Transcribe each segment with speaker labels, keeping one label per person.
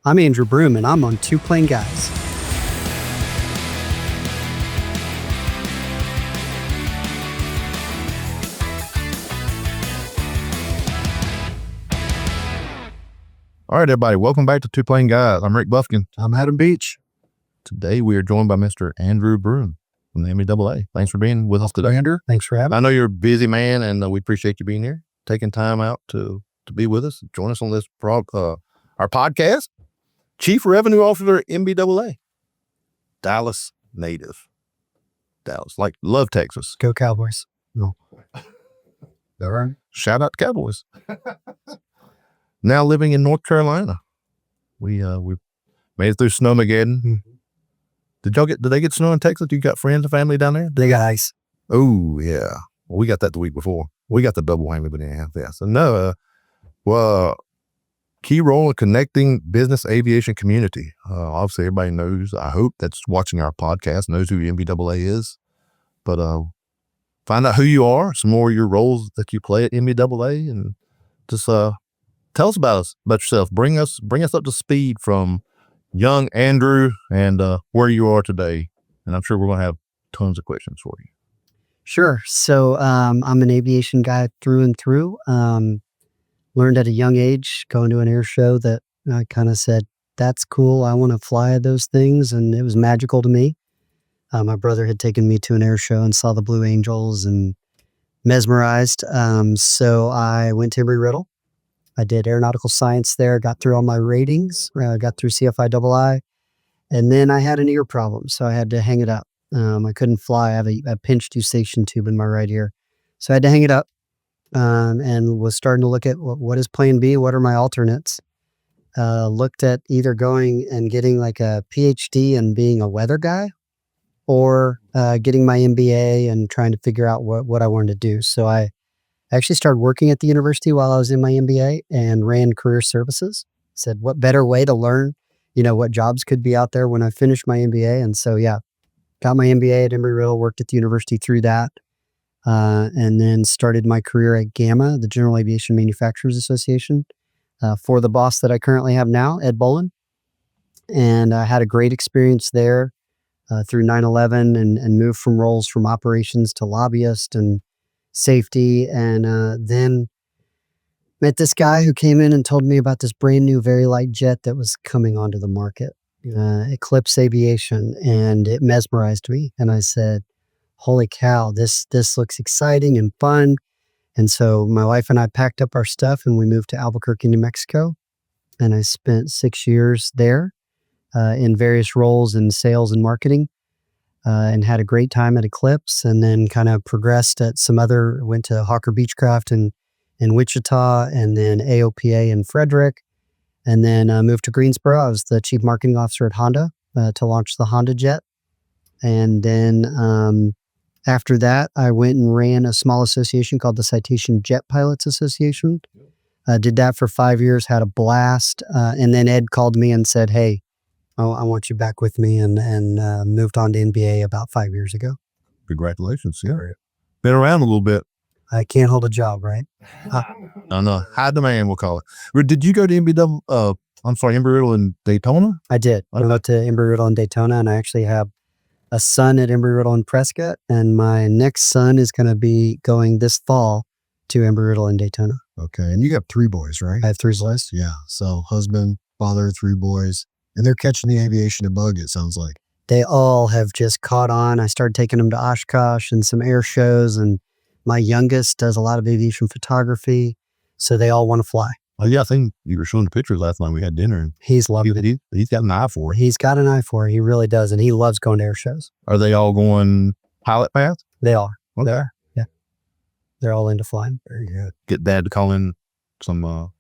Speaker 1: I'm Andrew Broom, and I'm on Two Plane Guys.
Speaker 2: All right, everybody, welcome back to Two Plane Guys. I'm Rick Buffkin.
Speaker 3: I'm Adam Beach.
Speaker 2: Today, we are joined by Mr. Andrew Broom from the NBAA. Thanks for being with us today, Andrew.
Speaker 1: Thanks for having me.
Speaker 2: I know you're a busy man, and we appreciate you being here, taking time out to be with us, join us on this our podcast. Chief Revenue Officer, NBAA, Dallas native. Dallas, love Texas.
Speaker 1: Go Cowboys.
Speaker 3: No. All right.
Speaker 2: Shout out to Cowboys. Now living in North Carolina. We made it through Snowmageddon.
Speaker 1: Mm-hmm.
Speaker 2: Did they get snow in Texas? You got friends and family down there?
Speaker 1: They got ice.
Speaker 2: Oh, yeah. Well, we got that the week before. We got the double whammy, but yeah. So no, key role in connecting business aviation community. Obviously, everybody knows, I hope, that's watching our podcast knows who NBAA is. But find out who you are, some more of your roles that you play at NBAA, and just tell us about yourself. Bring us up to speed from young Andrew and where you are today. And I'm sure we're going to have tons of questions for you.
Speaker 1: Sure. So I'm an aviation guy through and through. Learned at a young age, going to an air show, that I kind of said, that's cool. I want to fly those things. And it was magical to me. My brother had taken me to an air show and saw the Blue Angels and mesmerized. So I went to Embry-Riddle. I did aeronautical science there, got through all my ratings, got through CFI, and then I had an ear problem, so I had to hang it up. I couldn't fly. I have a pinched eustachian tube in my right ear. So I had to hang it up, and was starting to look at what is plan B? What are my alternates? Looked at either going and getting like a PhD and being a weather guy, or getting my MBA and trying to figure out what I wanted to do. So I actually started working at the university while I was in my MBA and ran career services. Said, what better way to learn, what jobs could be out there when I finished my MBA. And so, got my MBA at Embry-Riddle, worked at the university through that, and then started my career at GAMA, the General Aviation Manufacturers Association, for the boss that I currently have now, Ed Bolin. And I had a great experience there through 9/11 and moved from roles from operations to lobbyist and safety, and then met this guy who came in and told me about this brand new very light jet that was coming onto the market, Eclipse Aviation, and it mesmerized me. And I said, holy cow, this looks exciting and fun. And so my wife and I packed up our stuff and we moved to Albuquerque, New Mexico. And I spent 6 years there in various roles in sales and marketing. And had a great time at Eclipse, and then kind of progressed at went to Hawker Beechcraft in Wichita, and then AOPA in Frederick, and then moved to Greensboro. I was the chief marketing officer at Honda to launch the Honda jet. And then after that, I went and ran a small association called the Citation Jet Pilots Association. Did that for 5 years, had a blast. And then Ed called me and said, hey, I want you back with me, and moved on to NBA about 5 years ago.
Speaker 2: Congratulations. Yeah. Been around a little bit.
Speaker 1: I can't hold a job, right?
Speaker 2: No. High demand, we'll call it. Did you go to Embry-Riddle in Daytona?
Speaker 1: I did. I went to Embry-Riddle in Daytona, and I actually have a son at Embry-Riddle in Prescott, and my next son is going to be going this fall to Embry-Riddle in Daytona.
Speaker 3: Okay. And you got 3 boys, right?
Speaker 1: I have 3 boys.
Speaker 3: Yeah. So husband, father, 3 boys. And they're catching the aviation bug, it sounds like.
Speaker 1: They all have just caught on. I started taking them to Oshkosh and some air shows, and my youngest does a lot of aviation photography, so they all want to fly.
Speaker 2: Oh, yeah, I think you were showing the pictures last night we had dinner. And
Speaker 1: he's loving it.
Speaker 2: He's got an eye for it.
Speaker 1: He's got an eye for it. He really does, and he loves going to air shows.
Speaker 2: Are they all going pilot path?
Speaker 1: They are.
Speaker 2: Okay.
Speaker 1: They are. Yeah. They're all into flying.
Speaker 3: Very good.
Speaker 2: Get Dad to call in some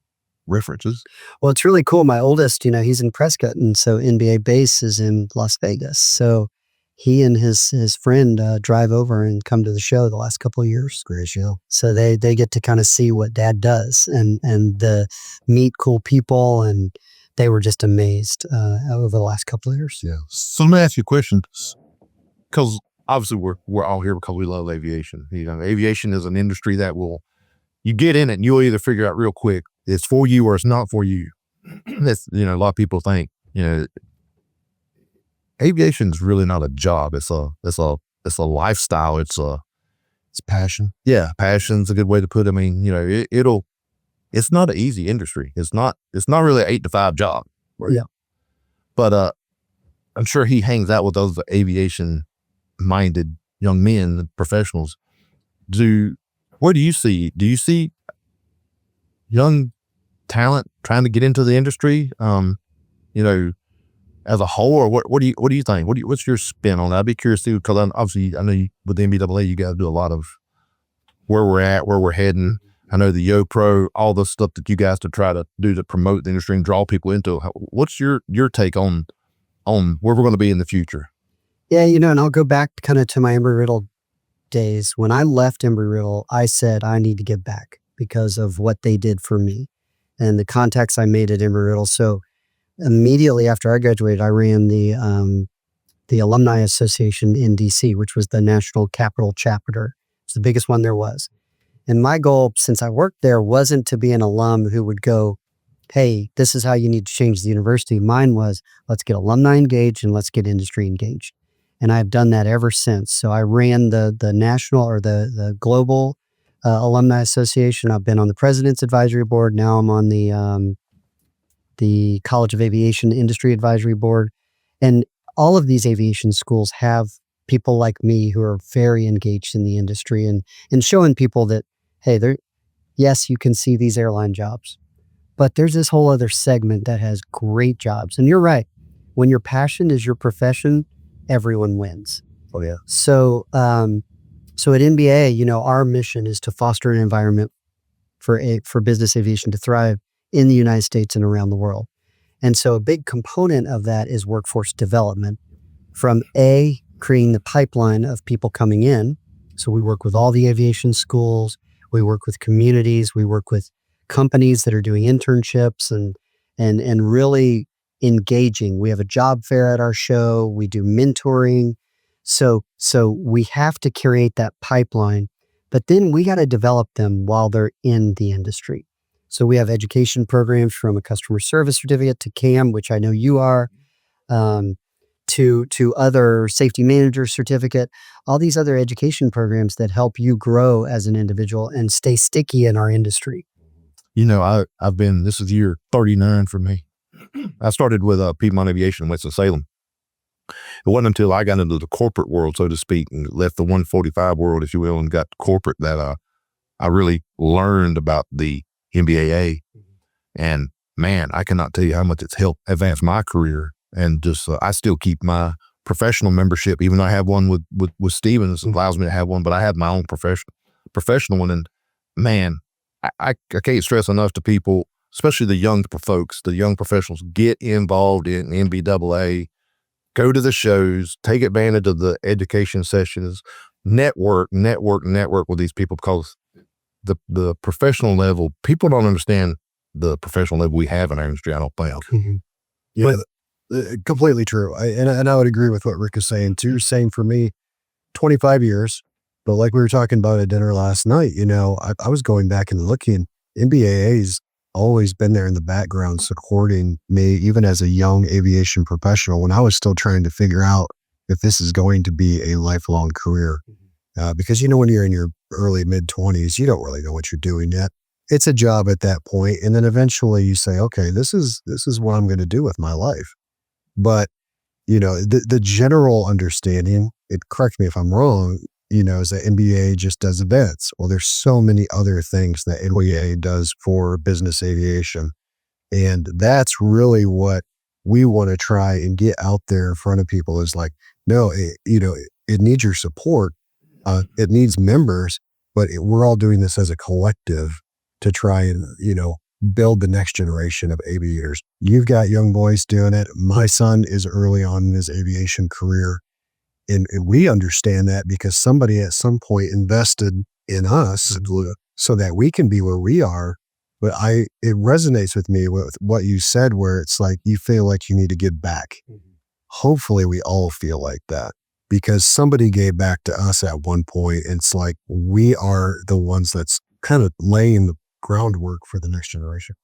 Speaker 2: references.
Speaker 1: Well, it's really cool. My oldest, he's in Prescott, and so NBA base is in Las Vegas. So he and his friend drive over and come to the show the last couple of years.
Speaker 3: Great show.
Speaker 1: So they get to kind of see what Dad does and meet cool people, and they were just amazed over the last couple of years.
Speaker 2: Yeah. So let me ask you a question, because obviously we're all here because we love aviation. Aviation is an industry that you get in it and you'll either figure out real quick it's for you or it's not for you. That's, a lot of people think, aviation is really not a job. It's a lifestyle. It's
Speaker 3: passion.
Speaker 2: Yeah, passion's a good way to put it. I mean, it's not an easy industry. It's not really an 8 to 5 job.
Speaker 3: Right? Yeah.
Speaker 2: But I'm sure he hangs out with those aviation minded young men, professionals. What do you see? Do you see young talent trying to get into the industry? As a whole, or what do you think? What's your spin on that? I'd be curious too, because obviously I know with the NBAA, you guys do a lot of where we're at, where we're heading. I know the Yo Pro, all the stuff that you guys to try to do to promote the industry and draw people into it. What's your take on where we're going to be in the future?
Speaker 1: Yeah, and I'll go back kind of to my Embry-Riddle days. When I left Embry-Riddle, I said I need to give back because of what they did for me and the contacts I made at Embry-Riddle. So immediately after I graduated, I ran the Alumni Association in DC, which was the national capital chapter. It's the biggest one there was. And my goal, since I worked there, wasn't to be an alum who would go, hey, this is how you need to change the university. Mine was, let's get alumni engaged and let's get industry engaged. And I've done that ever since. So I ran the national or the global Alumni Association. I've been on the President's Advisory Board. Now I'm on the College of Aviation Industry Advisory Board. And all of these aviation schools have people like me who are very engaged in the industry and showing people that, hey, yes, you can see these airline jobs, but there's this whole other segment that has great jobs. And you're right. When your passion is your profession, everyone wins.
Speaker 3: Oh, yeah.
Speaker 1: So, so at NBAA, our mission is to foster an environment for business aviation to thrive in the United States and around the world. And so a big component of that is workforce development from creating the pipeline of people coming in. So we work with all the aviation schools, we work with communities, we work with companies that are doing internships and really engaging. We have a job fair at our show, we do mentoring. So we have to create that pipeline, but then we got to develop them while they're in the industry. So we have education programs from a customer service certificate to CAM, which I know you are, to other safety manager certificate, all these other education programs that help you grow as an individual and stay sticky in our industry.
Speaker 2: This is year 39 for me. I started with Piedmont Aviation in Winston-Salem. It wasn't until I got into the corporate world, so to speak, and left the 145 world, if you will, and got corporate that I really learned about the NBAA. And man, I cannot tell you how much it's helped advance my career. And just, I still keep my professional membership, even though I have one with Stevens, it allows me to have one, but I have my own professional one. And man, I can't stress enough to people, especially the young folks, the young professionals, get involved in NBAA, go to the shows, take advantage of the education sessions, network with these people, because the professional level, people don't understand the professional level we have in our industry, I don't think.
Speaker 3: Mm-hmm. Yeah, completely true. And I would agree with what Rick is saying too. Saying for me, 25 years, but like we were talking about at dinner last night, I was going back and looking. NBAA's always been there in the background supporting me, even as a young aviation professional, when I was still trying to figure out if this is going to be a lifelong career. Because, when you're in your early mid-20s, you don't really know what you're doing yet. It's a job at that point. And then eventually you say, okay, this is what I'm going to do with my life. But, the general understanding, correct me if I'm wrong, is that NBAA just does events. Well, there's so many other things that NBAA does for business aviation. And that's really what we want to try and get out there in front of people is like, no, it needs your support. It needs members, but we're all doing this as a collective to try and, build the next generation of aviators. You've got young boys doing it. My son is early on in his aviation career. And we understand that because somebody at some point invested in us so that we can be where we are. But it resonates with me with what you said, where it's like, you feel like you need to give back. Mm-hmm. Hopefully we all feel like that. Because somebody gave back to us at one point. It's like we are the ones that's kind of laying the groundwork for the next generation.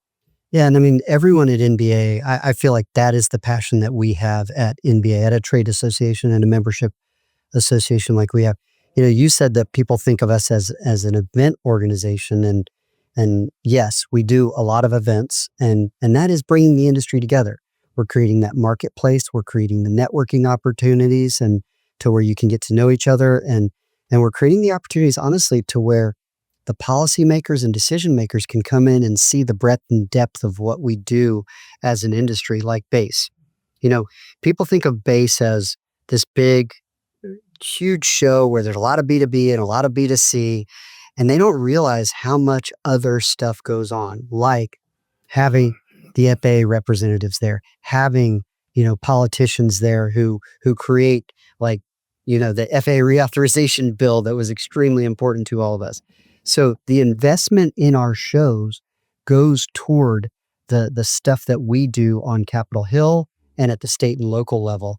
Speaker 1: Yeah, and I mean, everyone at NBA, I feel like that is the passion that we have at NBA, at a trade association and a membership association like we have. You said that people think of us as an event organization, and yes, we do a lot of events, and that is bringing the industry together. We're creating that marketplace, we're creating the networking opportunities, and to where you can get to know each other, and we're creating the opportunities, honestly, to where the policymakers and decision makers can come in and see the breadth and depth of what we do as an industry, like base. You know, People think of base as this big, huge show where there's a lot of B2B and a lot of B2C, and they don't realize how much other stuff goes on, like having the FAA representatives there, having, politicians there who create, like, the FAA reauthorization bill that was extremely important to all of us. So the investment in our shows goes toward the stuff that we do on Capitol Hill and at the state and local level.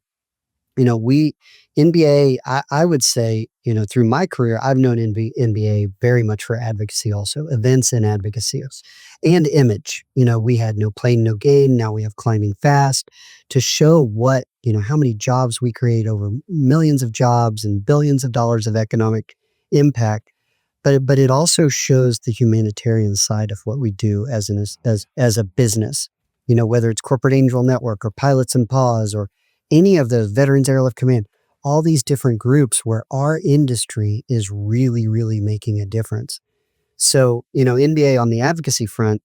Speaker 1: We NBA, I would say, through my career, I've known NBA very much for advocacy, also events and advocacy and image. We had No Plane, No Gain. Now we have Climbing Fast to show how many jobs we create, over millions of jobs and billions of dollars of economic impact. But it also shows the humanitarian side of what we do as a business. Whether it's Corporate Angel Network or Pilots and Paws or any of the Veterans Airlift Command, all these different groups where our industry is really, really making a difference. So, NBA on the advocacy front,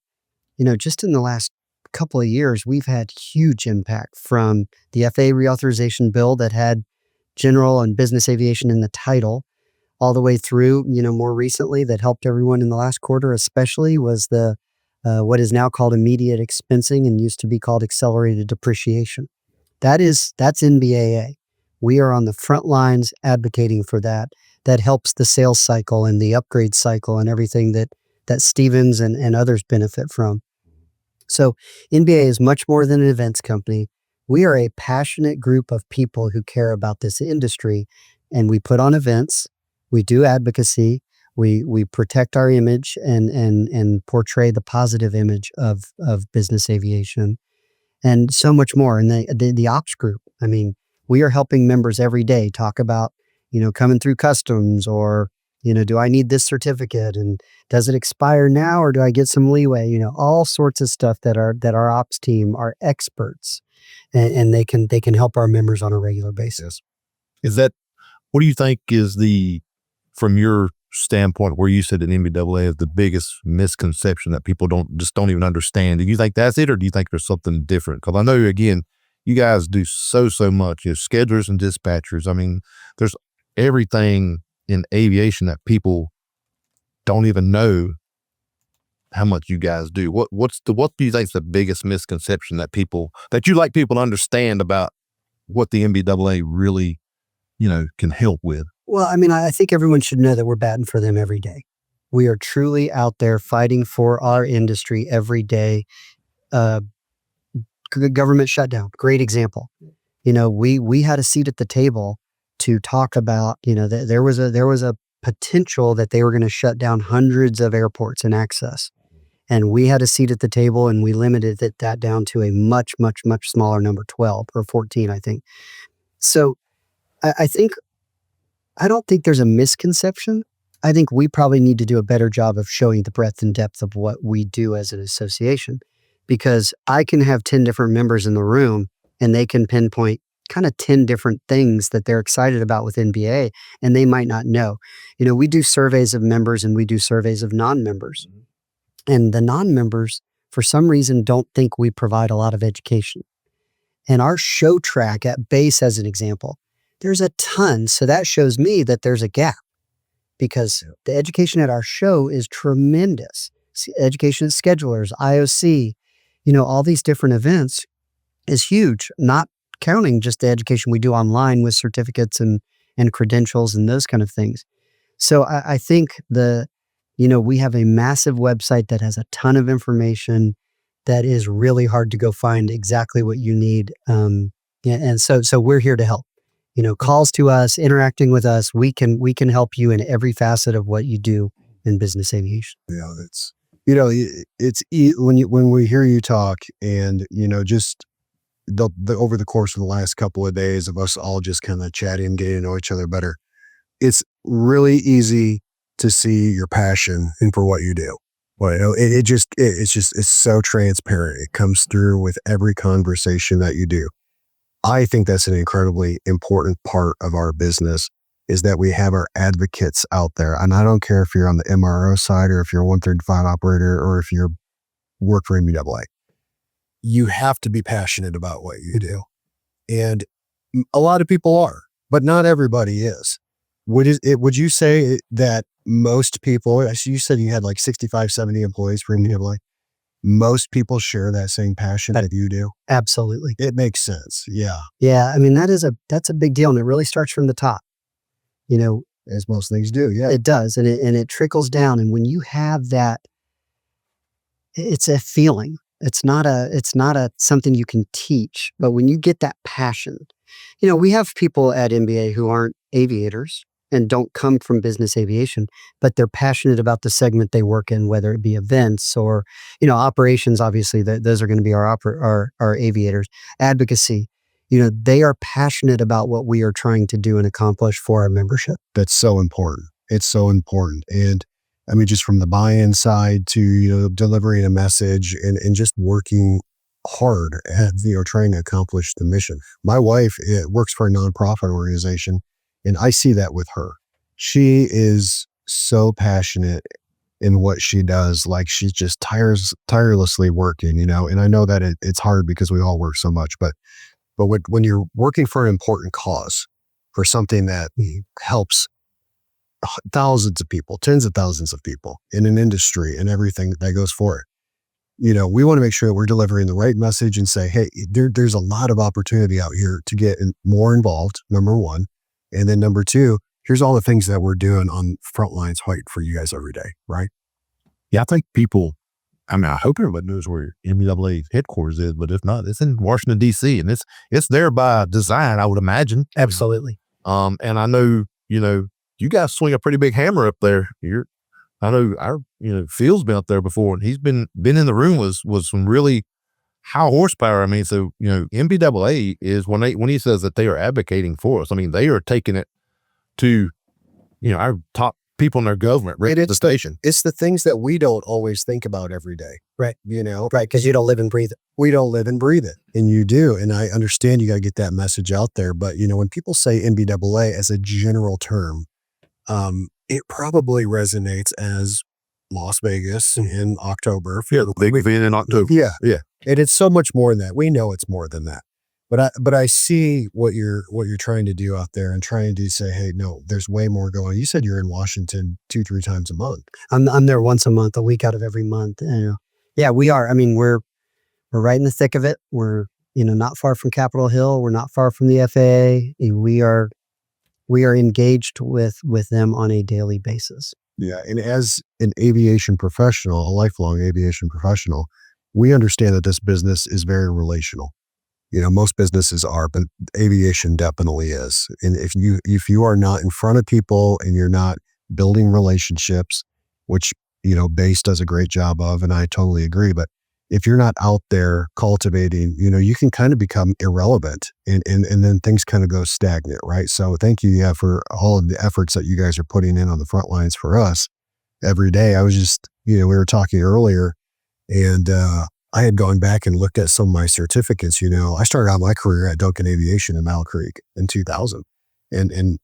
Speaker 1: just in the last couple of years, we've had huge impact from the FAA reauthorization bill that had general and business aviation in the title, all the way through, more recently that helped everyone in the last quarter, especially was the what is now called immediate expensing and used to be called accelerated depreciation. That's NBAA. We are on the front lines advocating for that. That helps the sales cycle and the upgrade cycle and everything that Stevens and others benefit from. So NBA is much more than an events company. We are a passionate group of people who care about this industry, and we put on events. We do advocacy. We protect our image and portray the positive image of business aviation, and so much more. And the ops group, I mean, we are helping members every day talk about, coming through customs, or, do I need this certificate, and does it expire now, or do I get some leeway? All sorts of stuff that our ops team are experts, and they can help our members on a regular basis.
Speaker 2: What do you think is from your standpoint, where you said that NBAA is the biggest misconception that people don't even understand? Do you think that's it, or do you think there's something different? Because I know, again, you guys do so much. Schedulers and dispatchers. I mean, there's everything in aviation that people don't even know how much you guys do. What do you think is the biggest misconception that you like people to understand about what the NBAA really, can help with?
Speaker 1: Well, I mean, I think everyone should know that we're batting for them every day. We are truly out there fighting for our industry every day. Government shutdown, great example. We had a seat at the table to talk about, there was a potential that they were going to shut down hundreds of airports and access. And we had a seat at the table, and we limited that down to a much, much, much smaller number, 12 or 14, I think. So I don't think there's a misconception. I think we probably need to do a better job of showing the breadth and depth of what we do as an association, because I can have 10 different members in the room and they can pinpoint kind of 10 different things that they're excited about with NBA, and they might not know. We do surveys of members and we do surveys of non-members. And the non-members, for some reason, don't think we provide a lot of education. And our show track at base, as an example, there's a ton. So that shows me that there's a gap, because the education at our show is tremendous. Education of schedulers, IOC, all these different events is huge, not counting just the education we do online with certificates and credentials and those kind of things. So I think we have a massive website that has a ton of information that is really hard to go find exactly what you need. And so we're here to help. Calls to us, interacting with us, we can help you in every facet of what you do in business aviation.
Speaker 3: Yeah, when we hear you talk and, just over the course of the last couple of days of us all just kind of chatting and getting to know each other better, it's really easy to see your passion and for what you do. Well, it's so transparent. It comes through with every conversation that you do. I think that's an incredibly important part of our business, is that we have our advocates out there. And I don't care if you're on the MRO side or if you're a 135 operator or if you're work for NBAA. You have to be passionate about what you do. And a lot of people are, but not everybody is. Would you say that most people, you said you had like 65, 70 employees for NBAA, most people share that same passion that you do?
Speaker 1: Absolutely.
Speaker 3: It makes sense. Yeah.
Speaker 1: Yeah. I mean, that's a big deal. And it really starts from the top,
Speaker 3: As most things do. Yeah.
Speaker 1: it does. And it trickles down. And when you have that, it's a feeling. It's not a something you can teach, but when you get that passion, we have people at MBA who aren't aviators and don't come from business aviation, but they're passionate about the segment they work in, whether it be events or, operations. Obviously, those are going to be our aviators. Advocacy, they are passionate about what we are trying to do and accomplish for our membership.
Speaker 3: That's so important. It's so important. And I mean, just from the buy-in side to, delivering a message and just working hard at, trying to accomplish the mission. My wife works for a nonprofit organization, and I see that with her. She is so passionate in what she does. Like, she's just tirelessly working, and I know that it's hard because we all work so much, but when you're working for an important cause, for something that helps thousands of people, tens of thousands of people in an industry and everything that goes for it, we want to make sure that we're delivering the right message and say, hey, there's a lot of opportunity out here to get more involved, number one. And then number two, here's all the things that we're doing on front lines fight for you guys every day, right?
Speaker 2: Yeah, I think I hope everybody knows where NBAA headquarters is, but if not, it's in Washington, D.C., and it's there by design, I would imagine.
Speaker 1: Absolutely.
Speaker 2: And I know, you guys swing a pretty big hammer up there. I know our, Phil's been up there before, and he's been in the room with some really high horsepower. I mean, so, NBAA is when he says that they are advocating for us, I mean, they are taking it to, our top people in their government, right?
Speaker 3: It's the station. It's the things that we don't always think about every day.
Speaker 1: Right.
Speaker 3: Right.
Speaker 1: Because you don't live and breathe it.
Speaker 3: We don't live and breathe it. And you do. And I understand you got to get that message out there. But, when people say NBAA as a general term, it probably resonates as Las Vegas in October.
Speaker 2: Yeah, the big event in October.
Speaker 3: Yeah.
Speaker 2: Yeah.
Speaker 3: And it's so much more than that. We know it's more than that. But I see what you're trying to do out there and trying to say, hey, no, there's way more going on. You said you're in Washington 2-3 times a month.
Speaker 1: I'm there once a month, a week out of every month. Yeah, we are. I mean, we're right in the thick of it. We're, not far from Capitol Hill. We're not far from the FAA. We are engaged with them on a daily basis.
Speaker 3: Yeah. And as an aviation professional, a lifelong aviation professional, we understand that this business is very relational. Most businesses are, but aviation definitely is. And if you are not in front of people and you're not building relationships, which, Base does a great job of, and I totally agree, but if you're not out there cultivating, you can kind of become irrelevant and then things kind of go stagnant, right? So thank you, for all of the efforts that you guys are putting in on the front lines for us every day. I was just, we were talking earlier, and I had gone back and looked at some of my certificates. I started out my career at Duncan Aviation in Mile Creek in 2000 and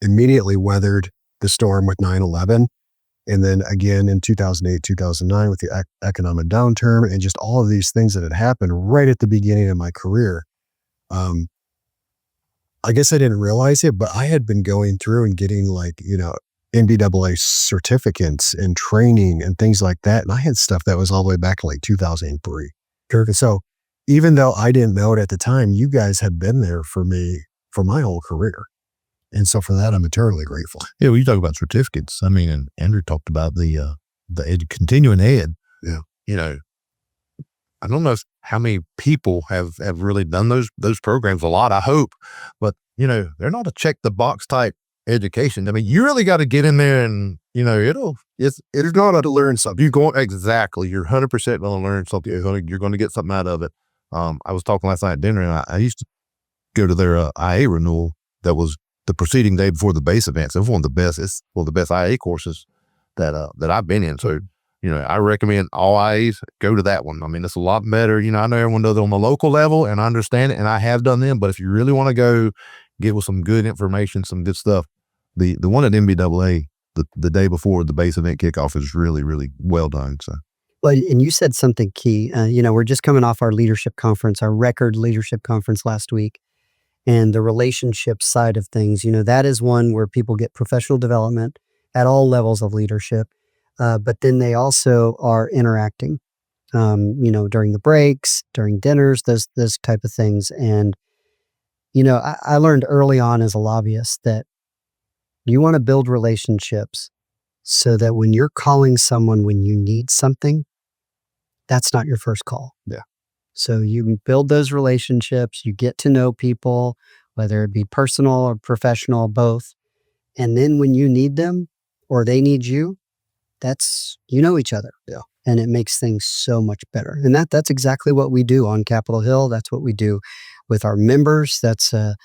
Speaker 3: immediately weathered the storm with 9/11. And then again in 2008, 2009 with the economic downturn and just all of these things that had happened right at the beginning of my career. I guess I didn't realize it, but I had been going through and getting NBAA certificates and training and things like that. And I had stuff that was all the way back to 2003. So even though I didn't know it at the time, you guys have been there for me for my whole career. And so for that, I'm eternally grateful.
Speaker 2: Yeah, well, you talk about certificates. I mean, and Andrew talked about the continuing ed.
Speaker 3: Yeah.
Speaker 2: I don't know how many people have really done those programs. A lot, I hope, but they're not a check the box type education. I mean, you really got to get in there and, it's not to learn something. Exactly. You're 100% going to learn something. You're going to get something out of it. I was talking last night at dinner, and I used to go to their IA renewal. That was the preceding day before the base events. It was one of the best. It's one of the best IA courses that I've been in. So, I recommend all IAs go to that one. I mean, it's a lot better. I know everyone does it on the local level, and I understand it, and I have done them. But if you really want to go get with some good information, some good stuff, the one at NBAA, the day before the base event kickoff is really, really well done. So.
Speaker 1: Well, and you said something key. We're just coming off our leadership conference, our record leadership conference last week, and the relationship side of things. That is one where people get professional development at all levels of leadership, but then they also are interacting, during the breaks, during dinners, those type of things. And, I learned early on as a lobbyist that you want to build relationships so that when you're calling someone when you need something, that's not your first call.
Speaker 3: Yeah.
Speaker 1: So you build those relationships, you get to know people, whether it be personal or professional, both. And then when you need them or they need you, you know each other.
Speaker 3: Yeah.
Speaker 1: And it makes things so much better. And that's exactly what we do on Capitol Hill. That's what we do with our members. That's a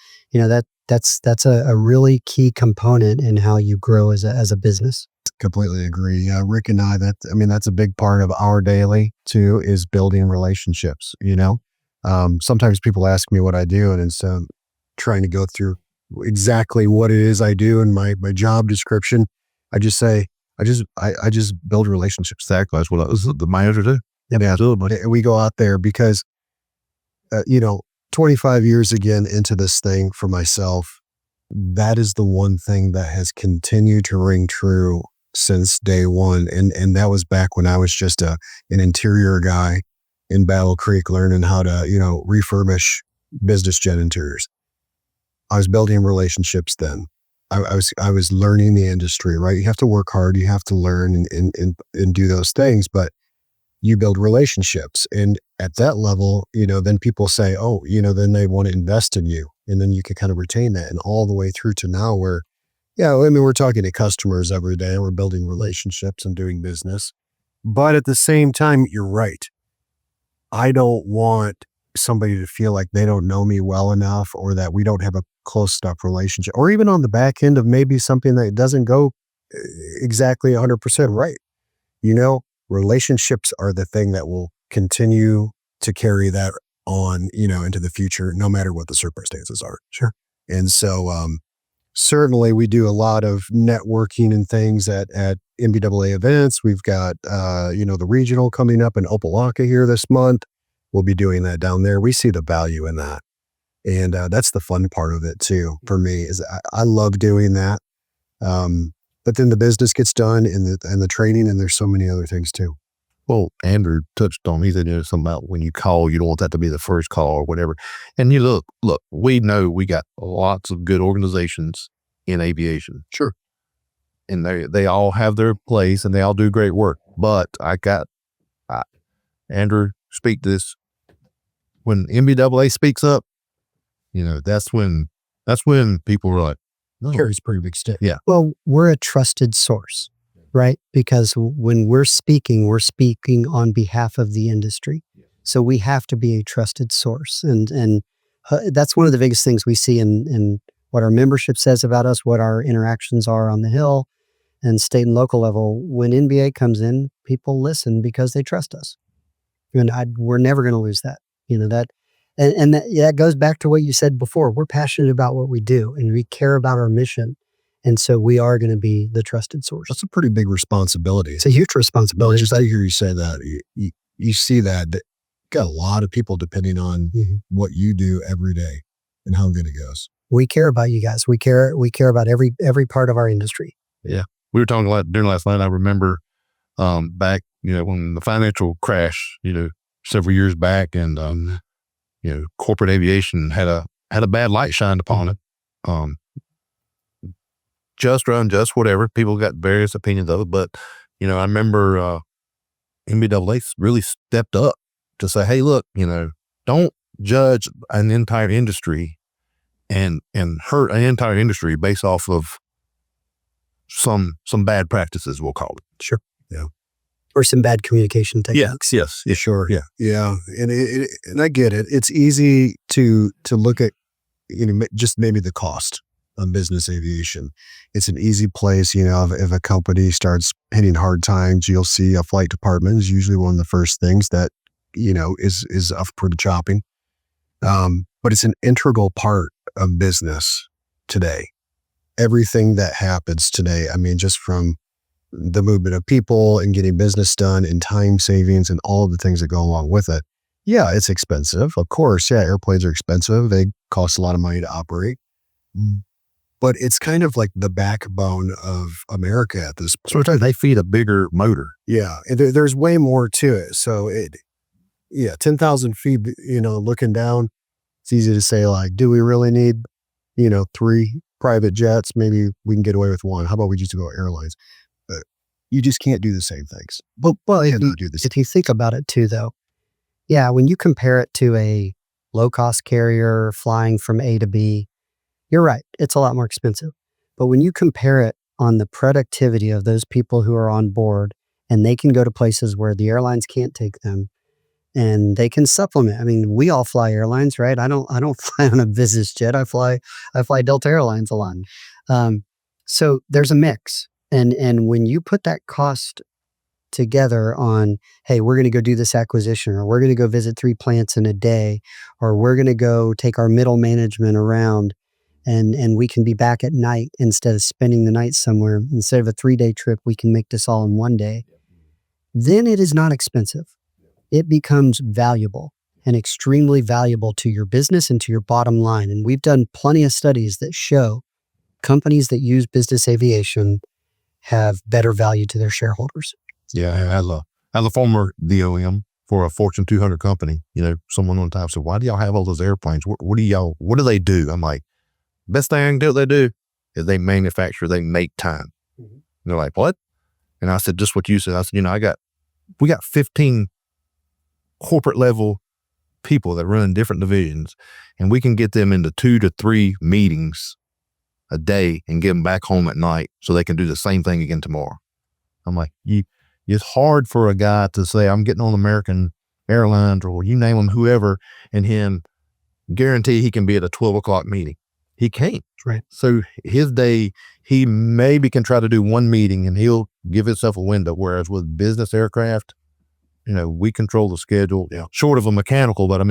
Speaker 1: really key component in how you grow as a business.
Speaker 3: Completely agree. Rick and that's a big part of our daily too, is building relationships. Sometimes people ask me what I do, and instead of trying to go through exactly what it is I do in my job description, I just say, I just build relationships.
Speaker 2: Exactly. That's what the manager do.
Speaker 3: Yeah, absolutely. We go out there because, 25 years again into this thing for myself, that is the one thing that has continued to ring true since day one. And that was back when I was just an interior guy in Battle Creek learning how to, refurbish business jet interiors. I was building relationships then. I was learning the industry, right? You have to work hard, you have to learn and do those things, but you build relationships. And at that level, then people say, oh, then they want to invest in you. And then you can kind of retain that. And all the way through to now where, we're talking to customers every day. We're building relationships and doing business. But at the same time, you're right. I don't want somebody to feel like they don't know me well enough, or that we don't have a close enough relationship, or even on the back end of maybe something that doesn't go exactly 100% right. Relationships are the thing that will continue to carry that on, into the future, no matter what the circumstances are.
Speaker 1: Sure.
Speaker 3: And so, certainly we do a lot of networking and things at NBAA events. We've got, the regional coming up in Opelika here this month. We'll be doing that down there. We see the value in that. And that's the fun part of it too, for me, is I love doing that. But then the business gets done and the training, and there's so many other things too.
Speaker 2: Well, Andrew touched on, he said, something about when you call, you don't want that to be the first call or whatever. And you look, we know we got lots of good organizations in aviation.
Speaker 3: Sure.
Speaker 2: And they all have their place and they all do great work. But Andrew, speak to this. When NBAA speaks up, that's when people are like,
Speaker 3: no. Carries pretty big stick.
Speaker 2: Yeah.
Speaker 1: Well, we're a trusted source, right? Because when we're speaking on behalf of the industry. So we have to be a trusted source. And that's one of the biggest things we see in what our membership says about us, what our interactions are on the Hill and state and local level. When NBA comes in, people listen because they trust us. And we're never going to lose that. That goes back to what you said before. We're passionate about what we do and we care about our mission. And so we are going to be the trusted source.
Speaker 3: That's a pretty big responsibility.
Speaker 1: It's a huge responsibility.
Speaker 3: Just I hear you say that. You see that got a lot of people depending on what you do every day and how good it goes.
Speaker 1: We care about you guys. We care about every part of our industry.
Speaker 2: Yeah. We were talking a lot during last night. I remember back, when the financial crash, several years back, and corporate aviation had a bad light shined upon it. Just or unjust, whatever. People got various opinions of it, but I remember NBAA really stepped up to say, "Hey, look, don't judge an entire industry and hurt an entire industry based off of some bad practices, we'll call it.
Speaker 1: Sure.
Speaker 3: Yeah.
Speaker 1: Or some bad communication techniques.
Speaker 2: Yes.
Speaker 3: Sure.
Speaker 2: Yeah.
Speaker 3: Yeah. And I get it. It's easy to look at, just maybe the cost of business aviation. It's an easy place, if a company starts hitting hard times, you'll see a flight department is usually one of the first things that, is up for the chopping. But it's an integral part of business today. Everything that happens today, just from the movement of people and getting business done and time savings and all of the things that go along with it. Yeah, it's expensive. Of course, yeah, airplanes are expensive. They cost a lot of money to operate. But it's kind of like the backbone of America at this point.
Speaker 2: So they feed a bigger motor.
Speaker 3: Yeah, and there's way more to it. So 10,000 feet, looking down, it's easy to say, like, do we really need, 3 private jets? Maybe we can get away with 1. How about we just go airlines? But you just can't do the same things.
Speaker 1: Well, if you think about it too, though, yeah, when you compare it to a low-cost carrier flying from A to B, you're right. It's a lot more expensive. But when you compare it on the productivity of those people who are on board and they can go to places where the airlines can't take them and they can supplement. We all fly airlines, right? I don't fly on a business jet. I fly Delta Airlines a lot. So there's a mix. And when you put that cost together on, hey, we're going to go do this acquisition, or we're going to go visit 3 plants in a day, or we're going to go take our middle management around and we can be back at night instead of spending the night somewhere. Instead of a 3-day trip, we can make this all in 1 day. Then it is not expensive. It becomes valuable and extremely valuable to your business and to your bottom line. And we've done plenty of studies that show companies that use business aviation have better value to their shareholders.
Speaker 2: Yeah, as a former DOM for a Fortune 200 company, someone on time said, "Why do y'all have all those airplanes? What do they do?" I'm like, "Best thing I can do they do is they manufacture, they make time." Mm-hmm. And they're like, "What?" And I said, just what you said. I said, we got 15 corporate level people that run in different divisions, and we can get them into 2 to 3 meetings a day and get them back home at night so they can do the same thing again tomorrow. I'm like, it's hard for a guy to say, I'm getting on American Airlines or you name them, whoever, and him guarantee he can be at a 12 o'clock meeting. He can't.
Speaker 1: Right.
Speaker 2: So his day, he maybe can try to do 1 meeting and he'll give himself a window. Whereas with business aircraft, we control the schedule, short of a mechanical, but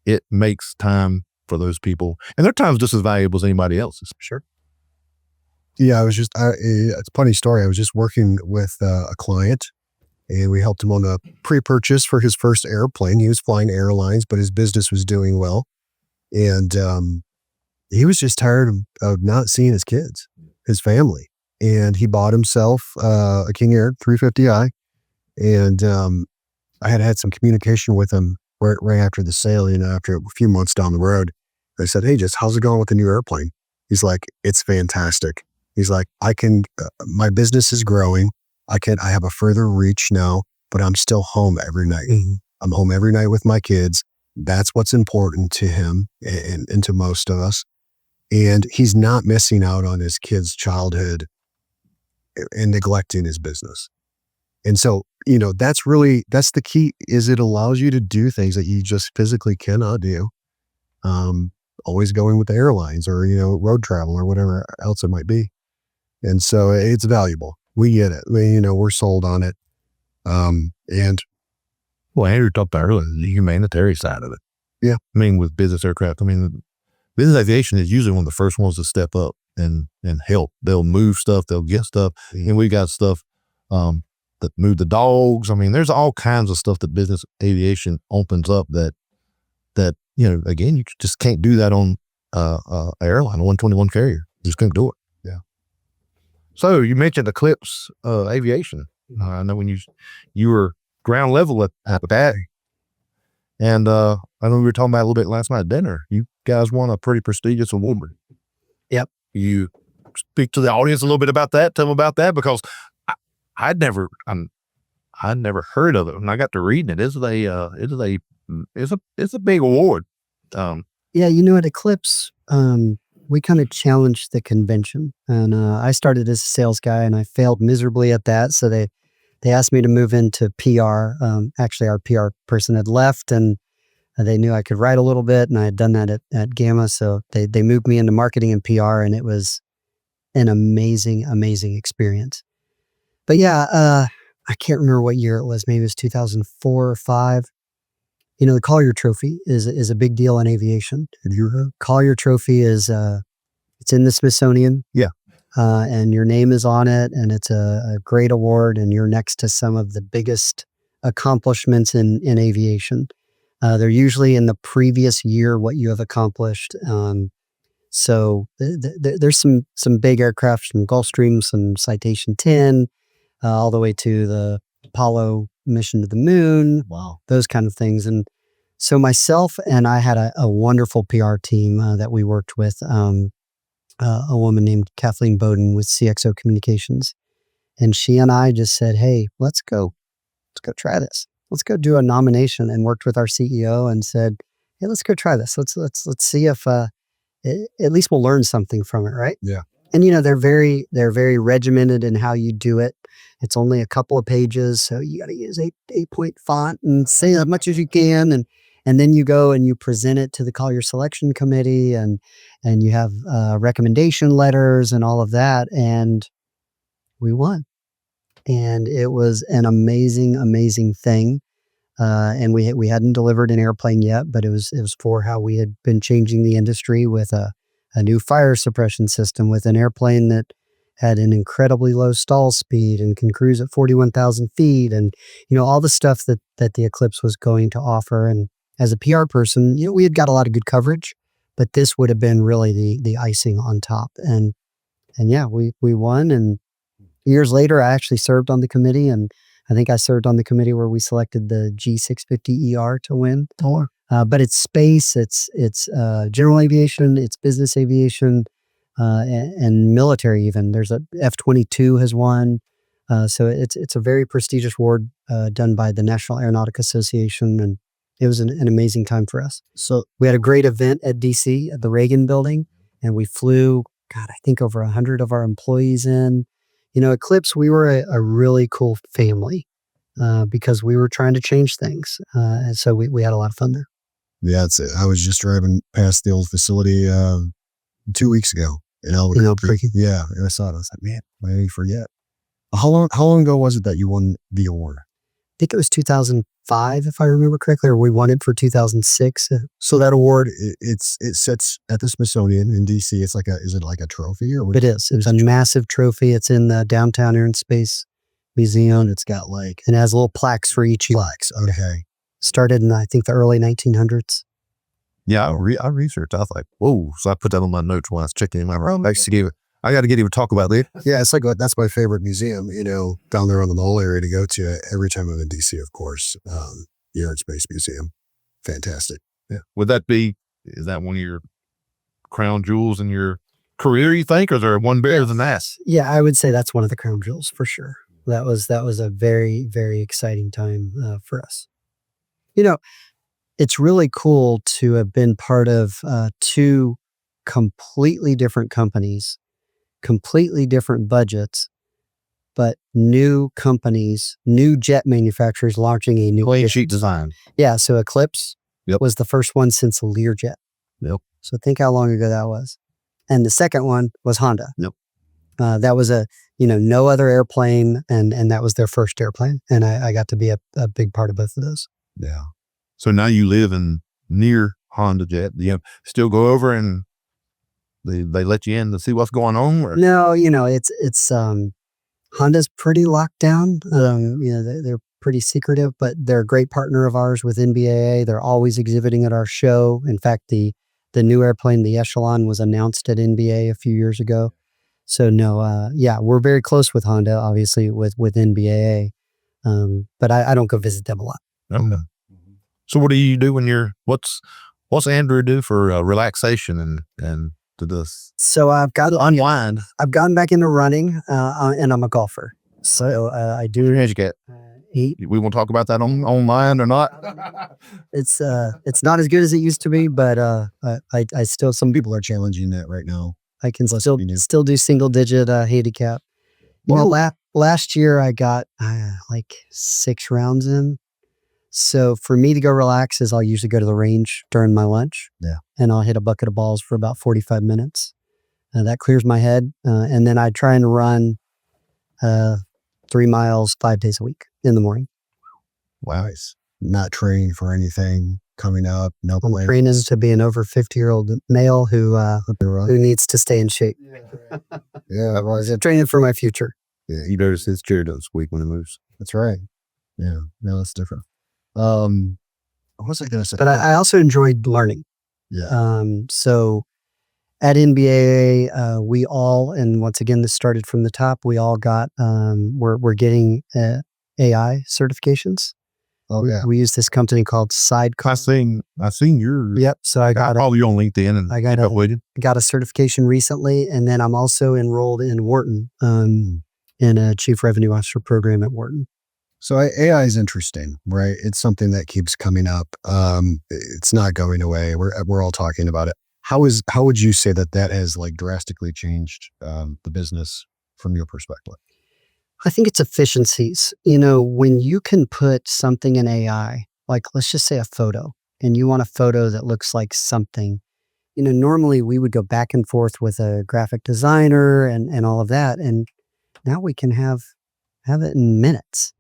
Speaker 2: it makes time for those people. And their time's just as valuable as anybody else's.
Speaker 1: Sure.
Speaker 3: Yeah, it's a funny story. I was just working with a client and we helped him on a pre-purchase for his first airplane. He was flying airlines, but his business was doing well. And he was just tired of not seeing his kids, his family. And he bought himself a King Air 350i. And I had some communication with him right after the sale, after a few months down the road. I said, "Hey, just how's it going with the new airplane?" He's like, "It's fantastic." He's like, my business is growing. I have a further reach now, but I'm still home every night. Mm-hmm. I'm home every night with my kids. That's what's important to him and to most of us. And he's not missing out on his kids' childhood and neglecting his business. And so, that's the key, is it allows you to do things that you just physically cannot do. Always going with the airlines or, road travel or whatever else it might be. And so it's valuable. We get it. We're sold on it. And
Speaker 2: well, Andrew talked about earlier, the humanitarian side of it.
Speaker 3: Yeah.
Speaker 2: With business aircraft, business aviation is usually one of the first ones to step up and help. They'll move stuff, they'll get stuff. And we got stuff that move the dogs. There's all kinds of stuff that business aviation opens up that again, you just can't do that on an airline, a 121 carrier. You just couldn't do it.
Speaker 3: Yeah.
Speaker 2: So you mentioned Eclipse Aviation. I know when you were ground level at that. And I know we were talking about it a little bit last night at dinner. You guys won a pretty prestigious award.
Speaker 1: Yep.
Speaker 2: You speak to the audience a little bit about that. Tell them about that, because I'd never heard of it. When I got to reading it, it's a big award.
Speaker 1: Yeah, at Eclipse, we kind of challenged the convention. And I started as a sales guy, and I failed miserably at that. So they asked me to move into PR. Actually, our PR person had left, and they knew I could write a little bit, and I had done that at Gamma. So they moved me into marketing and PR, and it was an amazing, amazing experience. But yeah, I can't remember what year it was. Maybe it was 2004 or 5. The Collier Trophy is a big deal in aviation. Collier Trophy is it's in the Smithsonian.
Speaker 2: Yeah.
Speaker 1: And your name is on it, and it's a great award, and you're next to some of the biggest accomplishments in aviation. They're usually in the previous year what you have accomplished. So there's some big aircraft, some Gulfstream, some Citation 10, all the way to the Apollo mission to the moon.
Speaker 3: Wow.
Speaker 1: Those kind of things. And so myself and I had a wonderful PR team that we worked with. A woman named Kathleen Bowden with CXO Communications. And she and I just said, hey, let's go try this. Let's go do a nomination, and worked with our CEO and said, hey, let's go try this. Let's see if at least we'll learn something from it, right?
Speaker 3: Yeah.
Speaker 1: And they're very regimented in how you do it. It's only a couple of pages, so you got to use 8-point font and say as much as you can, and then you go and you present it to the Collier Selection Committee, and you have recommendation letters and all of that, and we won. And it was an amazing, amazing thing. And we hadn't delivered an airplane yet, but it was for how we had been changing the industry with a new fire suppression system, with an airplane that had an incredibly low stall speed and can cruise at 41,000 feet, and all the stuff that the Eclipse was going to offer. And as a PR person, we had got a lot of good coverage, but this would have been really the icing on top. And yeah, we won. And years later, I actually served on the committee, and I think I served on the committee where we selected the G650ER to win. But it's space, it's general aviation, it's business aviation, and military even. There's a F-22 has won. So it's a very prestigious award done by the National Aeronautic Association, and it was an amazing time for us. So we had a great event at DC at the Reagan Building, and we flew, I think over 100 of our employees in. Eclipse, we were a really cool family because we were trying to change things. And so we had a lot of fun there.
Speaker 3: Yeah, that's it. I was just driving past the old facility 2 weeks ago in Albuquerque. Yeah, and I saw it. I was like, man, why did I forget? How long ago was it that you won the award?
Speaker 1: I think it was 2005, if I remember correctly, or we won it for 2006.
Speaker 3: So that award, it sits at the Smithsonian in DC. Is it like a trophy or what?
Speaker 1: It is. It's a massive trophy. It's in the Downtown Air and Space Museum. It's got it has little plaques for each year.
Speaker 3: Plaques. Okay.
Speaker 1: Started in, I think, the early 1900s.
Speaker 2: Yeah, I researched. I was like, whoa. So I put that on my notes when I was checking in my room. I got to get him to talk about this.
Speaker 3: Yeah, it's that's my favorite museum, down there on the Mole area to go to every time I'm in DC, of course. The Air and Space Museum. Fantastic.
Speaker 2: Yeah. Is that one of your crown jewels in your career, you think, or is there one bigger than that?
Speaker 1: Yeah, I would say that's one of the crown jewels for sure. That was a very, very exciting time for us. It's really cool to have been part of two completely different companies, completely different budgets, but new companies, new jet manufacturers launching a new
Speaker 2: clean sheet design.
Speaker 1: Yeah, so Eclipse was the first one since the Learjet.
Speaker 2: Yep.
Speaker 1: So think how long ago that was. And the second one was Honda.
Speaker 2: Yep.
Speaker 1: That was no other airplane, and that was their first airplane. And I got to be a big part of both of those.
Speaker 2: Yeah. So now you live near Honda Jet. Do you still go over and they let you in to see what's going on? Or?
Speaker 1: No, it's Honda's pretty locked down. They're pretty secretive, but they're a great partner of ours with NBAA. They're always exhibiting at our show. In fact, the new airplane, the Echelon, was announced at NBA a few years ago. So no, we're very close with Honda, obviously with NBAA. But I don't go visit them a lot.
Speaker 2: Okay. So what do you do when what's Andrew do for relaxation and to this?
Speaker 1: So I've got to
Speaker 2: unwind.
Speaker 1: I've gotten back into running, and I'm a golfer. So I do.
Speaker 2: Educate. We want to talk about that online or not?
Speaker 1: It's not as good as it used to be, but I still
Speaker 3: Some people are challenging that right now.
Speaker 1: I can
Speaker 3: Less
Speaker 1: still
Speaker 3: than you.
Speaker 1: still do single digit handicap. Well, last year I got like 6 rounds in. So for me to go relax is I'll usually go to the range during my lunch.
Speaker 3: Yeah.
Speaker 1: And I'll hit a bucket of balls for about 45 minutes. That clears my head. And then I try and run 3 miles 5 days a week in the morning.
Speaker 3: Wow. Nice. Not training for anything coming up. No
Speaker 1: I'm
Speaker 3: plans.
Speaker 1: training to be an over 50-year-old male who needs to stay in shape.
Speaker 3: Yeah, right.
Speaker 1: I'm training for my future.
Speaker 2: Yeah, you notice his chair doesn't squeak when it moves.
Speaker 3: That's right. Yeah, no, that's different. What was I gonna say?
Speaker 1: But I also enjoyed learning.
Speaker 3: Yeah.
Speaker 1: So at NBAA, we all, and once again, this started from the top, we all got, we're getting AI certifications.
Speaker 3: Oh yeah.
Speaker 1: We use this company called Sidecar.
Speaker 2: I seen your.
Speaker 1: Yep. So I
Speaker 2: follow you on LinkedIn and
Speaker 1: I got
Speaker 2: keep up with you.
Speaker 1: got a certification recently, and then I'm also enrolled in Wharton, in a chief revenue officer program at Wharton.
Speaker 3: So AI is interesting, right? It's something that keeps coming up. It's not going away. We're all talking about it. How would you say that has like drastically changed the business from your perspective?
Speaker 1: I think it's efficiencies. When you can put something in AI, like let's just say a photo, and you want a photo that looks like something, normally we would go back and forth with a graphic designer and all of that. And now we can have it in minutes.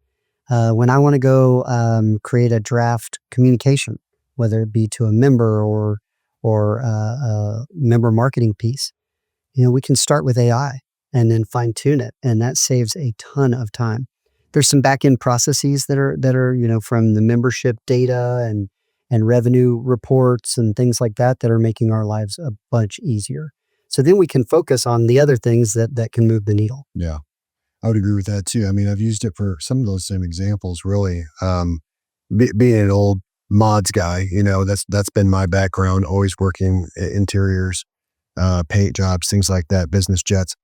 Speaker 1: When I want to go create a draft communication, whether it be to a member or a member marketing piece, we can start with AI and then fine tune it, and that saves a ton of time. There's some back end processes that are from the membership data and revenue reports and things like that are making our lives a bunch easier. So then we can focus on the other things that can move the needle.
Speaker 3: Yeah. I would agree with that too. I mean, I've used it for some of those same examples, really. Being an old mods guy, that's been my background, always working interiors, paint jobs, things like that, business jets.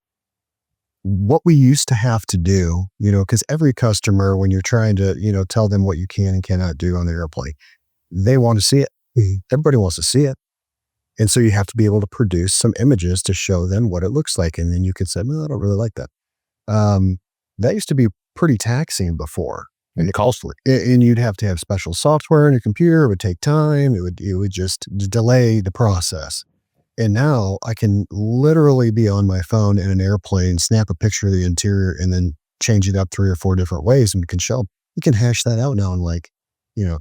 Speaker 3: What we used to have to do, because every customer, when you're trying to, tell them what you can and cannot do on the airplane, they want to see it. Everybody wants to see it. And so you have to be able to produce some images to show them what it looks like. And then you could say, well, I don't really like that. That used to be pretty taxing before
Speaker 2: And costly.
Speaker 3: and you'd have to have special software in your computer. It would take time. It would just delay the process. And now I can literally be on my phone in an airplane, snap a picture of the interior, and then change it up 3 or 4 different ways. And we can hash that out now in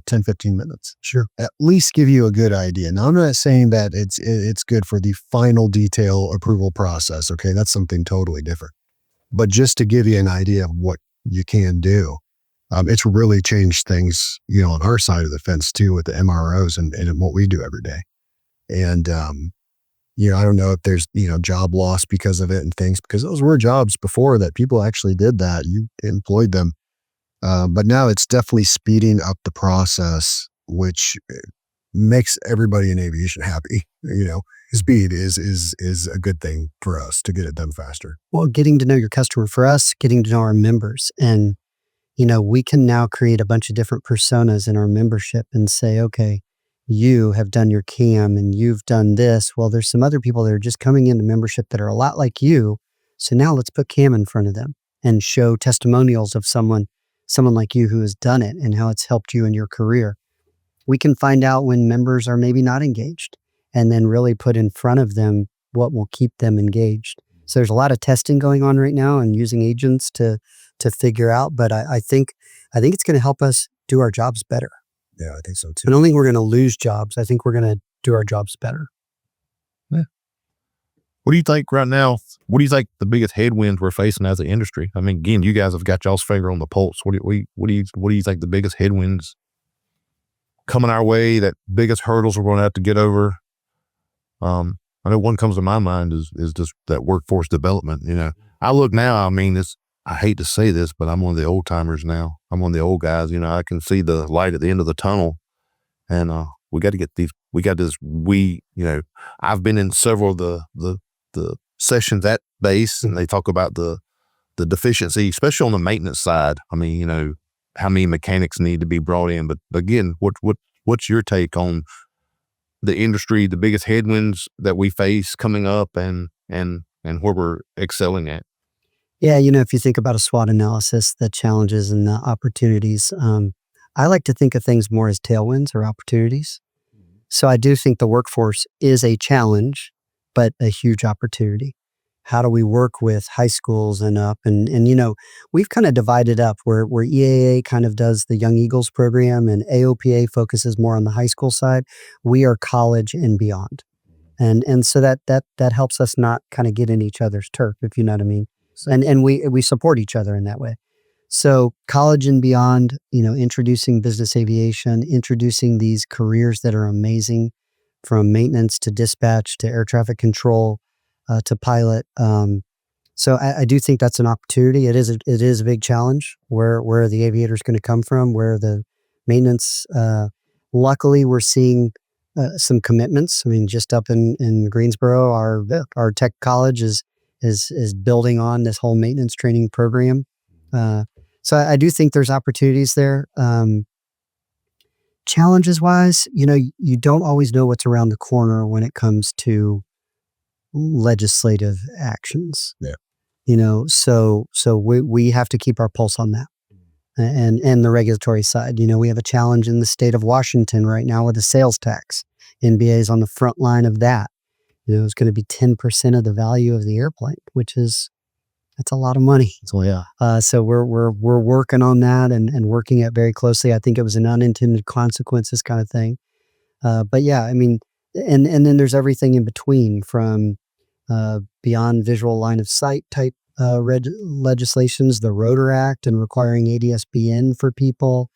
Speaker 3: 10, 15 minutes.
Speaker 1: Sure.
Speaker 3: At least give you a good idea. Now, I'm not saying that it's good for the final detail approval process. Okay. That's something totally different. But just to give you an idea of what you can do, it's really changed things, on our side of the fence too, with the MROs and what we do every day. And, I don't know if there's, job loss because of it and things, because those were jobs before that people actually did that. You employed them. But now it's definitely speeding up the process, which makes everybody in aviation happy. Speed is a good thing for us to get it done faster.
Speaker 1: Well, getting to know your customer, for us, getting to know our members. And, we can now create a bunch of different personas in our membership and say, okay, you have done your CAM and you've done this. Well, there's some other people that are just coming into membership that are a lot like you. So now let's put CAM in front of them and show testimonials of someone like you who has done it and how it's helped you in your career. We can find out when members are maybe not engaged and then really put in front of them what will keep them engaged. So there's a lot of testing going on right now and using agents to figure out, but I think it's going to help us do our jobs better.
Speaker 3: Yeah, I think so too.
Speaker 1: I don't think we're going to lose jobs. I think we're going to do our jobs better.
Speaker 2: Yeah. What do you think right now? What do you think the biggest headwinds we're facing as an industry? I mean, again, you guys have got y'all's finger on the pulse. What do you think the biggest headwinds coming our way? That biggest hurdles we're going to have to get over? I know one comes to my mind is just that workforce development. I look now. I mean, I hate to say this, but I'm one of the old timers now. I'm one of the old guys. I can see the light at the end of the tunnel, and we got to get these. We got this. I've been in several of the sessions at base, and they talk about the deficiency, especially on the maintenance side. I mean, how many mechanics need to be brought in. But again, what's your take on the industry, the biggest headwinds that we face coming up, and where we're excelling at?
Speaker 1: Yeah, if you think about a SWOT analysis, the challenges and the opportunities, I like to think of things more as tailwinds or opportunities. So I do think the workforce is a challenge, but a huge opportunity. How do we work with high schools and up? And we've kind of divided up where EAA kind of does the Young Eagles program and AOPA focuses more on the high school side. We are college and beyond. And so that helps us not kind of get in each other's turf, if you know what I mean. And we support each other in that way. So college and beyond, introducing business aviation, introducing these careers that are amazing, from maintenance to dispatch to air traffic control to pilot. So I do think that's an opportunity. It is a big challenge. Where are the aviators going to come from? Where are the maintenance? Luckily, we're seeing some commitments. I mean, just up in Greensboro, our tech college is building on this whole maintenance training program. So I do think there's opportunities there. Challenges wise, you don't always know what's around the corner when it comes to legislative actions.
Speaker 3: Yeah.
Speaker 1: So we have to keep our pulse on that. And the regulatory side, we have a challenge in the state of Washington right now with the sales tax. NBAA is on the front line of that. It's going to be 10% of the value of the airplane, that's a lot of money.
Speaker 3: So yeah.
Speaker 1: So we're working on that and working it very closely. I think it was an unintended consequences kind of thing. But yeah, I mean, and then there's everything in between, from beyond visual line of sight type legislations, the Rotor Act and requiring ADS-BN for people.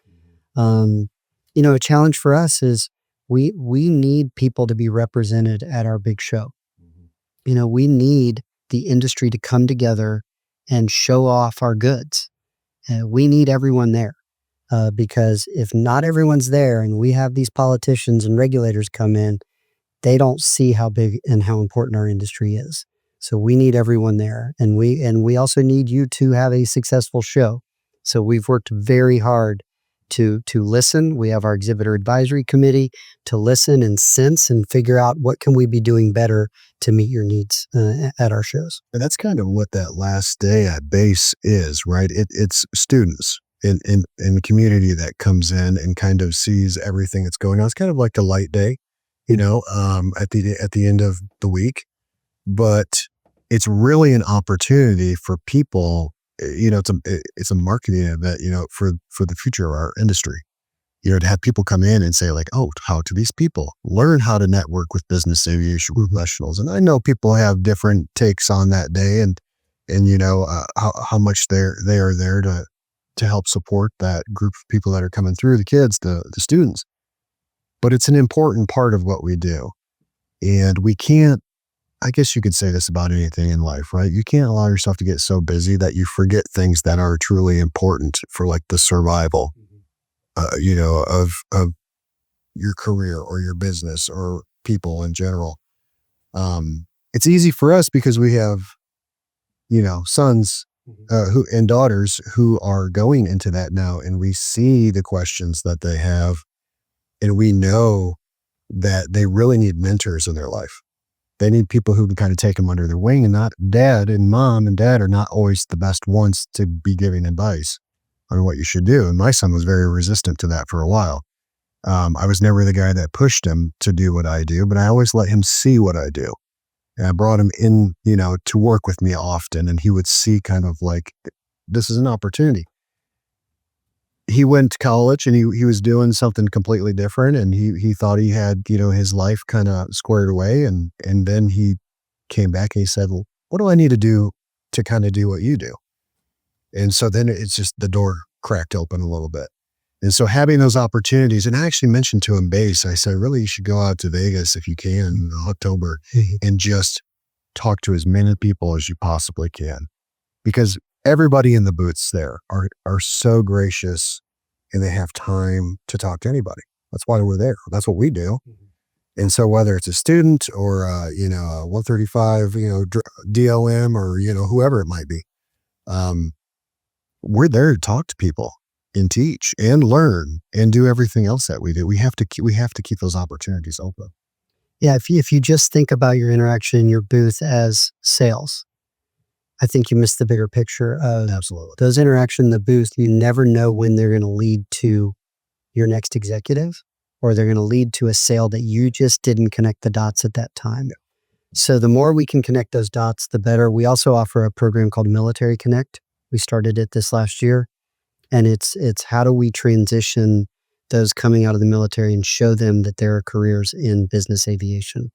Speaker 1: A challenge for us is we need people to be represented at our big show. We need the industry to come together and show off our goods. We need everyone there because if not everyone's there and we have these politicians and regulators come in, they don't see how big and how important our industry is. So we need everyone there. And we also need you to have a successful show. So we've worked very hard to listen. We have our exhibitor advisory committee to listen and sense and figure out what can we be doing better to meet your needs at our shows.
Speaker 3: And that's kind of what that last day at base is, right? It's students in community that comes in and kind of sees everything that's going on. It's kind of like a light day, at the end of the week, but it's really an opportunity for people. It's a marketing event, for the future of our industry, to have people come in and say like, oh, how do these people learn how to network with business aviation professionals? And I know people have different takes on that day and how much they are there to help support that group of people that are coming through, the kids, the students. But it's an important part of what we do. And we can't, I guess you could say this about anything in life, right? You can't allow yourself to get so busy that you forget things that are truly important for like the survival, of your career or your business or people in general. It's easy for us because we have, sons who and daughters who are going into that now, and we see the questions that they have, and we know that they really need mentors in their life. They need people who can kind of take them under their wing, and not dad and mom and dad are not always the best ones to be giving advice on what you should do. And my son was very resistant to that for a while. I was never the guy that pushed him to do what I do, but I always let him see what I do. And I brought him in, to work with me often, and he would see kind of like, this is an opportunity. He went to college and he was doing something completely different, and he thought he had, his life kind of squared away. And then he came back and he said, well, what do I need to do to kind of do what you do? And so then it's just the door cracked open a little bit. And so having those opportunities, and I actually mentioned to him base, I said, really, you should go out to Vegas if you can in October and just talk to as many people as you possibly can, because everybody in the booths there are so gracious, and they have time to talk to anybody. That's why we're there. That's what we do. And so whether it's a student or a 135, DLM or whoever it might be, we're there to talk to people and teach and learn and do everything else that we do. We have to keep those opportunities open.
Speaker 1: Yeah, if you just think about your interaction in your booth as sales, I think you miss the bigger picture of
Speaker 3: Absolutely.
Speaker 1: those interactions in the booth. You never know when they're going to lead to your next executive, or they're going to lead to a sale that you just didn't connect the dots at that time.
Speaker 3: Yeah.
Speaker 1: So the more we can connect those dots, the better. We also offer a program called Military Connect. We started it this last year, and it's how do we transition those coming out of the military and show them that there are careers in business aviation,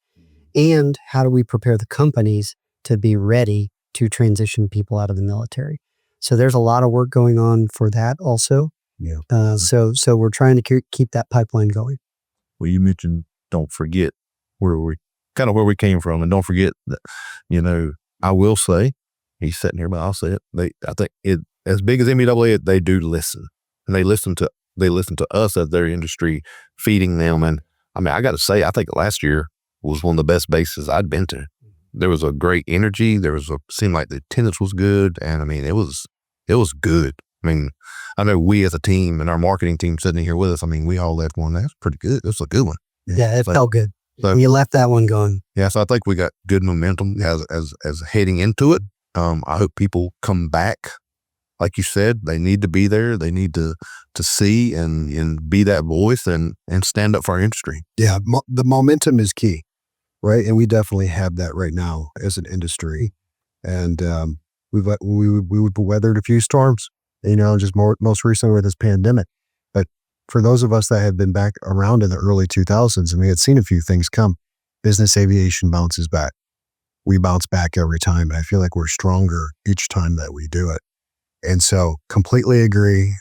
Speaker 1: and how do we prepare the companies to be ready to transition people out of the military. So there's a lot of work going on for that also.
Speaker 3: Yeah.
Speaker 1: So we're trying to keep that pipeline going.
Speaker 2: Well, you mentioned don't forget where we came from, and don't forget that, I will say, he's sitting here, but I'll say it. I think it, as big as NBAA, they do listen, and they listen to us as their industry feeding them. And I mean, I got to say, I think last year was one of the best bases I'd been to. There was a great energy. Seemed like the attendance was good, and I mean, it was good. I mean, I know we as a team and our marketing team sitting here with us, I mean, we all left one. That's pretty good. It was a good one.
Speaker 1: Yeah, it felt good.
Speaker 2: So,
Speaker 1: you left that one going.
Speaker 2: Yeah, so I think we got good momentum as heading into it. I hope people come back. Like you said, they need to be there. They need to see and be that voice and stand up for our industry.
Speaker 3: Yeah, the momentum is key, right? And we definitely have that right now as an industry. And we've weathered a few storms, just most recently with this pandemic. But for those of us that have been back around in the early 2000s, and we had seen a few things come, business aviation bounces back. We bounce back every time. And I feel like we're stronger each time that we do it. And so completely agree.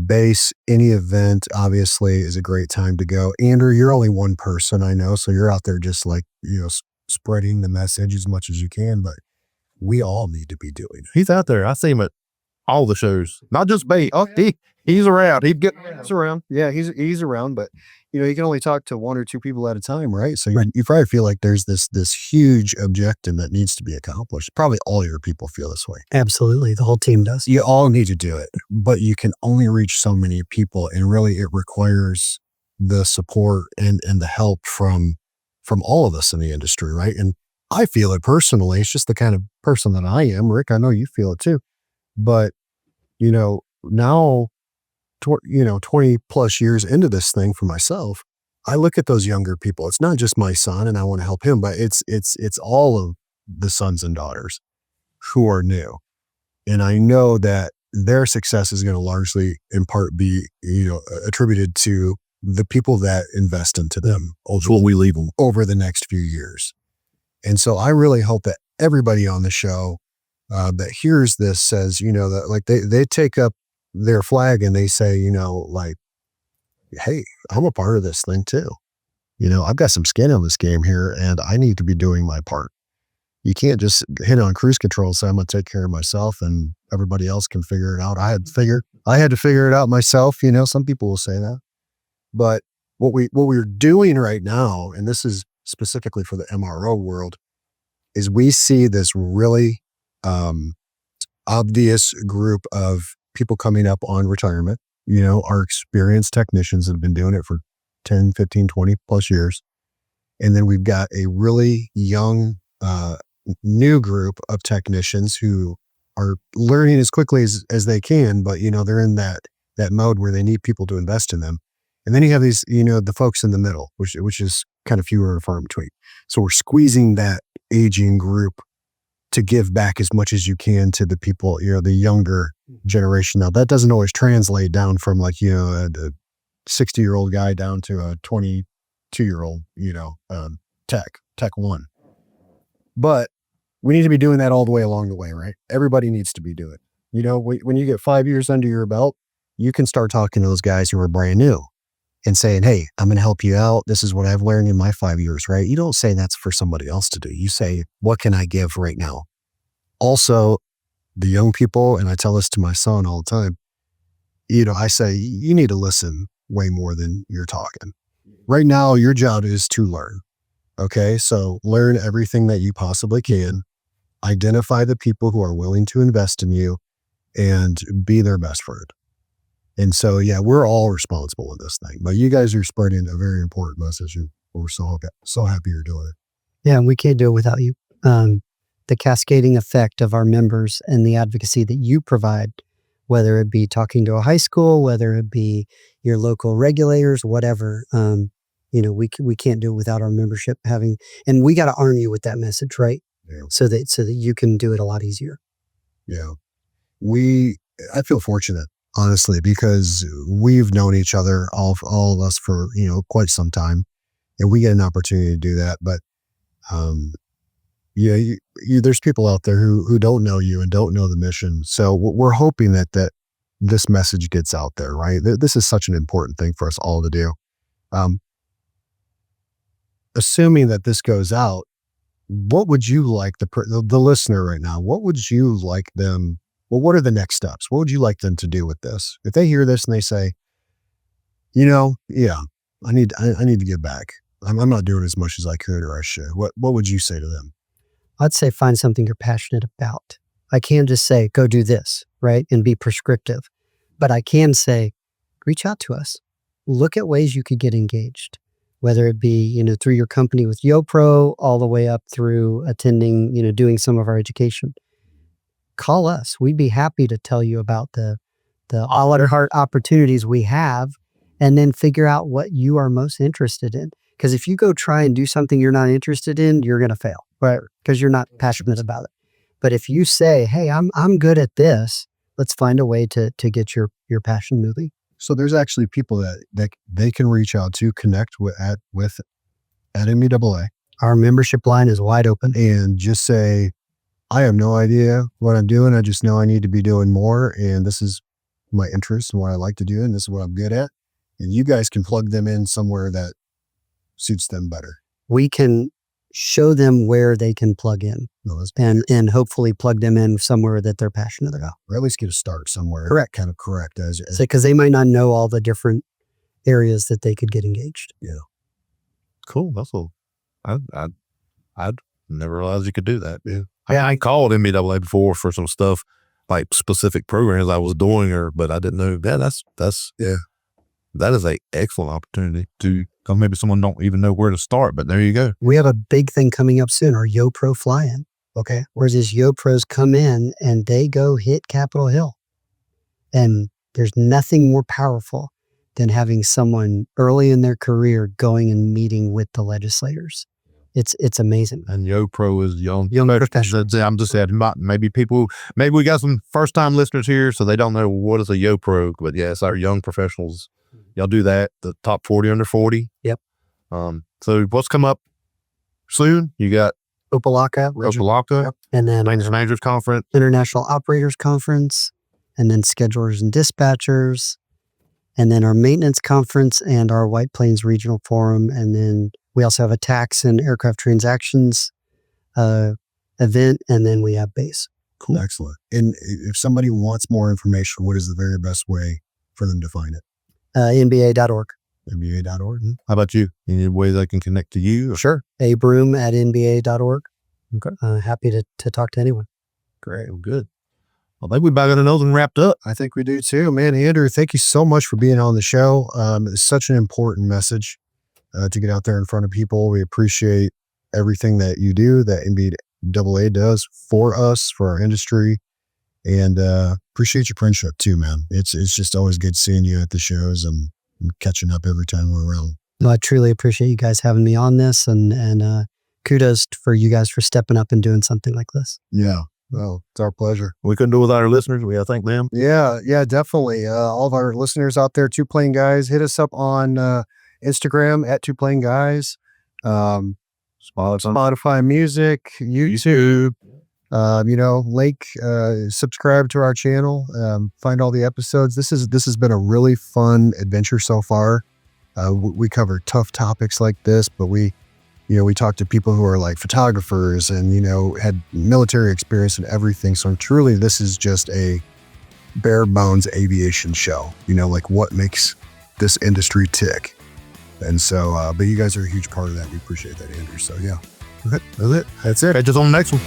Speaker 3: Base, any event obviously is a great time to go. Andrew, you're only one person, I know. So you're out there just like, spreading the message as much as you can, but we all need to be doing it.
Speaker 2: He's out there. I see him at all the shows, not just bait. Oh, he's around. He's
Speaker 3: around. Yeah, he's around, but you can only talk to one or two people at a time, right? So you probably feel like there's this huge objective that needs to be accomplished. Probably all your people feel this way.
Speaker 1: Absolutely. The whole team does.
Speaker 3: You all need to do it, but you can only reach so many people, and really it requires the support and the help from all of us in the industry, right? And I feel it personally. It's just the kind of person that I am. Rick, I know you feel it too. But, now 20 plus years into this thing for myself, I look at those younger people. It's not just my son and I want to help him, but it's all of the sons and daughters who are new. And I know that their success is going to largely in part be, attributed to the people that invest into them.
Speaker 2: That's what we leave them
Speaker 3: over the next few years. And so I really hope that everybody on the show that hears this says, that like they take up their flag and they say, hey, I'm a part of this thing too. I've got some skin in this game here and I need to be doing my part. You can't just hit on cruise control and say, I'm going to take care of myself and everybody else can figure it out. I had to figure it out myself. Some people will say that, but what we're doing right now, and this is specifically for the MRO world, is we see this really obvious group of people coming up on retirement. Our experienced technicians have been doing it for 10, 15, 20 plus years. And then we've got a really young, new group of technicians who are learning as quickly as they can, but, they're in that mode where they need people to invest in them. And then you have these, the folks in the middle, which is kind of fewer and far between. So we're squeezing that aging group to give back as much as you can to the people, the younger generation. Now that doesn't always translate down from like, a 60-year-old guy down to a 22-year-old, tech one. But we need to be doing that all the way along the way, right? Everybody needs to be doing it. When you get 5 years under your belt, you can start talking to those guys who are brand new and saying, hey, I'm going to help you out. This is what I've learned in my 5 years, right? You don't say that's for somebody else to do. You say, what can I give right now? Also, the young people, and I tell this to my son all the time, I say, you need to listen way more than you're talking. Right now, your job is to learn. Okay, so learn everything that you possibly can. Identify the people who are willing to invest in you and be their best friend. And so, yeah, we're all responsible in this thing, but you guys are spreading a very important message, and we're so happy you're doing it.
Speaker 1: Yeah, and we can't do it without you. The cascading effect of our members and the advocacy that you provide, whether it be talking to a high school, whether it be your local regulators, whatever, we can't do it without our membership and we got to arm you with that message, right?
Speaker 3: Yeah.
Speaker 1: So that you can do it a lot easier.
Speaker 3: Yeah. I feel fortunate, honestly, because we've known each other, all of us, for, quite some time, and we get an opportunity to do that. But, there's people out there who don't know you and don't know the mission. So we're hoping that this message gets out there, right? This is such an important thing for us all to do. Assuming that this goes out, what would you like the listener right now? What would you like them? Well, what are the next steps? What would you like them to do with this? If they hear this and they say, I need to give back. I'm not doing as much as I could or I should. What would you say to them?
Speaker 1: I'd say find something you're passionate about. I can't just say, go do this, right? And be prescriptive. But I can say, reach out to us. Look at ways you could get engaged, whether it be, through your company with YoPro, all the way up through attending, doing some of our education. Call us. We'd be happy to tell you about the a la carte opportunities we have, and then figure out what you are most interested in. Because if you go try and do something you're not interested in, you're going to fail, right? Because you're not passionate about it. But if you say, hey, I'm good at this, let's find a way to get your passion moving.
Speaker 3: So there's actually people that they can reach out to, connect with at NBAA.
Speaker 1: Our membership line is wide open.
Speaker 3: And just say, I have no idea what I'm doing. I just know I need to be doing more. And this is my interest and what I like to do. And this is what I'm good at. And you guys can plug them in somewhere that suits them better.
Speaker 1: We can show them where they can plug in and hopefully plug them in somewhere that they're passionate about.
Speaker 3: Or at least get a start somewhere.
Speaker 1: Correct.
Speaker 3: Kind of correct.
Speaker 1: Because they might not know all the different areas that they could get engaged.
Speaker 3: Yeah.
Speaker 2: Cool. That's all. I'd never realized you could do that. Yeah. I called NBAA before for some stuff, like specific programs I was doing, but I didn't know that. That is a excellent opportunity to, because maybe someone don't even know where to start, but there you go.
Speaker 1: We have a big thing coming up soon, our YoPro fly-in.
Speaker 3: Okay.
Speaker 1: Where these YoPros come in and they go hit Capitol Hill. And there's nothing more powerful than having someone early in their career going and meeting with the legislators. It's amazing.
Speaker 2: And YoPro is young
Speaker 1: professionals.
Speaker 2: I'm just saying, maybe we got some first time listeners here, so they don't know what is a YoPro, but yeah, it's our young professionals. Y'all do that, the top 40 under 40.
Speaker 1: Yep.
Speaker 2: So what's come up soon? You got
Speaker 1: Opelika.
Speaker 2: Yep.
Speaker 1: And then
Speaker 2: Managers Conference.
Speaker 1: International Operators Conference, and then Schedulers and Dispatchers, and then our Maintenance Conference and our White Plains Regional Forum. And then we also have a tax and aircraft transactions event, and then we have base.
Speaker 3: Cool. Excellent. And if somebody wants more information, what is the very best way for them to find it?
Speaker 1: NBA.org.
Speaker 3: NBA.org.
Speaker 2: How about you? Any way they can connect to you?
Speaker 1: Sure. Broom at NBA.org.
Speaker 2: Okay.
Speaker 1: Happy to talk to anyone.
Speaker 2: Great. Well, good. I think we about got another one wrapped up.
Speaker 3: I think we do too. Man, Andrew, thank you so much for being on the show. It's such an important message to get out there in front of people. We appreciate everything that you do, that NBAA does for us, for our industry. And appreciate your friendship too, man. It's just always good seeing you at the shows and catching up every time we're around.
Speaker 1: No, I truly appreciate you guys having me on this, and kudos for you guys for stepping up and doing something like this.
Speaker 3: Yeah. Well, it's our pleasure.
Speaker 2: We couldn't do it without our listeners. We got to thank them.
Speaker 3: Yeah, definitely. All of our listeners out there, Two Plane Guys, hit us up on Instagram at Two Plane Guys, Spotify Music, YouTube. Subscribe to our channel, find all the episodes. This has been a really fun adventure so far. We cover tough topics like this, but we talk to people who are like photographers and, had military experience and everything. So truly, this is just a bare bones aviation show, like what makes this industry tick. And so, but you guys are a huge part of that. We appreciate that, Andrew. So yeah.
Speaker 2: That's it. Catch us on the next one.